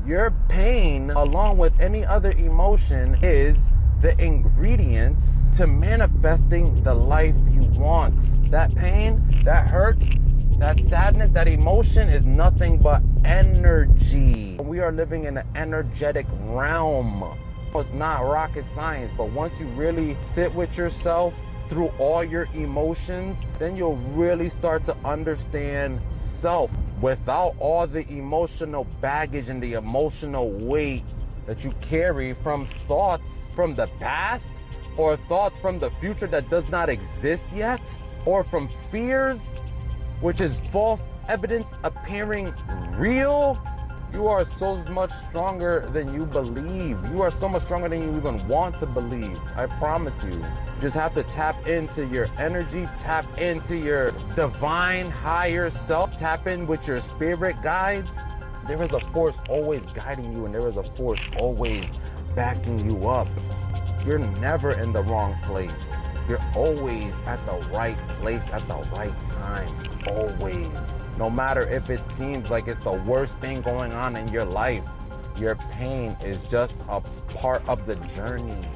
Your pain, along with any other emotion, is the ingredients to manifesting the life you want. That pain, that hurt, that sadness, that emotion is nothing but energy. We are living in an energetic realm. It's not rocket science, but once you really sit with yourself through all your emotions, then you'll really start to understand self without all the emotional baggage and the emotional weight that you carry from thoughts from the past or thoughts from the future that does not exist yet, or from fears, which is false evidence appearing real. You are so much stronger than you believe. You are so much stronger than you even want to believe. I promise you. You just have to tap into your energy, tap into your divine higher self, tap in with your spirit guides. There is a force always guiding you, and there is a force always backing you up. You're never in the wrong place. You're always at the right place at the right time. Always. No matter if it seems like it's the worst thing going on in your life, your pain is just a part of the journey.